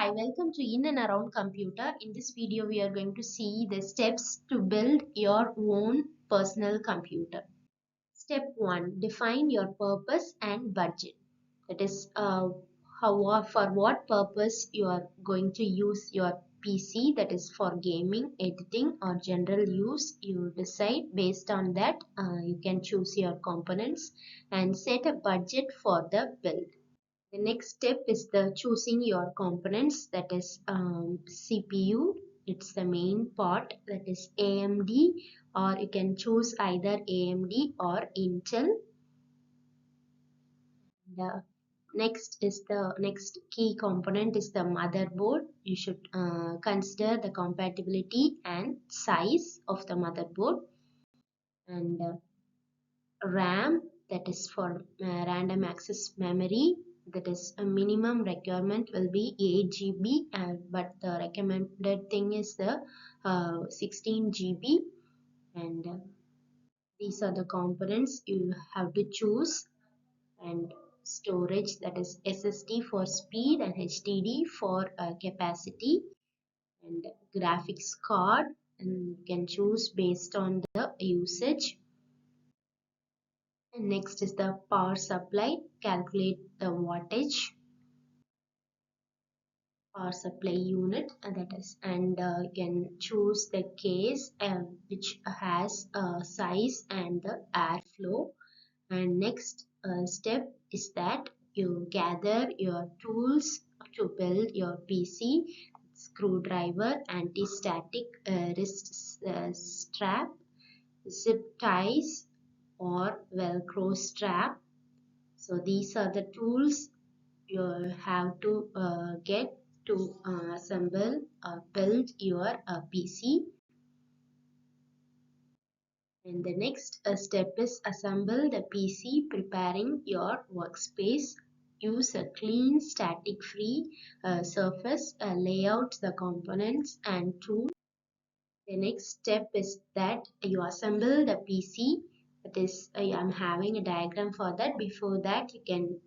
Hi, welcome to In and Around Computer. In this video, we are going to see the steps to build your own personal computer. Step 1. Define your purpose and budget. That is, for what purpose you are going to use your PC, that is for gaming, editing or general use. You decide based on that. You can choose your components and set a budget for the build. The next step is the choosing your components, that is CPU. It's the main part, that is AMD, or you can choose either AMD or Intel. The next key component is the motherboard. You should consider the compatibility and size of the motherboard. And RAM, that is for random access memory, that is a minimum requirement will be 8 GB, but the recommended thing is the 16 GB. And these are the components you have to choose. And storage, that is SSD for speed and HDD for capacity. And graphics card, and you can choose based on the usage. And next is the power supply. Calculate the wattage. Power supply unit, that is, and you can choose the case which has size and the airflow. And next step is that you gather your tools to build your PC. Screwdriver, anti-static wrist strap, zip ties or velcro strap. So these are the tools you have to get to assemble or build your PC. And the next step is assemble the PC, preparing your workspace. Use a clean, static-free surface, lay out the components and tools. The next step is that you assemble the PC. That is, I'm having a diagram for that. Before that, you can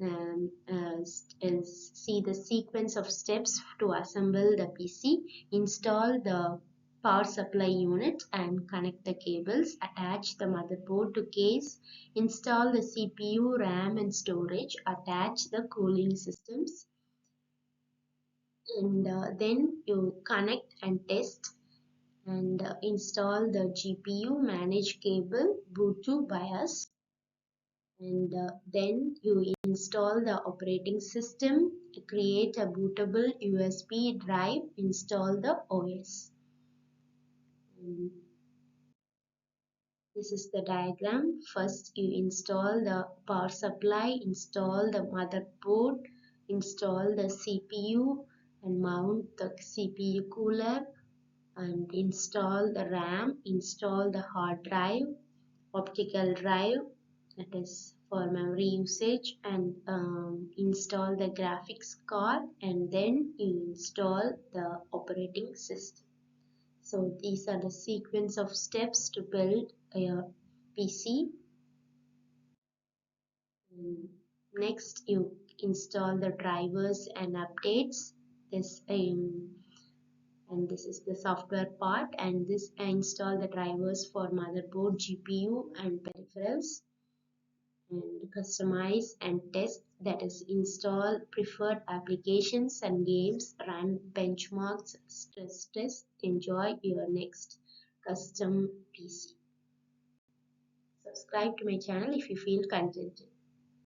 see the sequence of steps to assemble the PC. Install the power supply unit and connect the cables. Attach the motherboard to case. Install the CPU, RAM and storage. Attach the cooling systems. And then you connect and test and install the GPU, manage cable, boot to BIOS, and then you install the operating system, create a bootable USB drive, install the OS. And this is the diagram. First you install the power supply, install the motherboard, install the CPU and mount the CPU cooler, and install the RAM, install the hard drive, optical drive, that is for memory usage, and install the graphics card, and then you install the operating system. So these are the sequence of steps to build your PC. Next you install the drivers and updates. And this is the software part, and this install the drivers for motherboard, GPU and peripherals. And customize and test, that is install preferred applications and games, run benchmarks, stress test, enjoy your next custom PC. Subscribe to my channel if you feel contented.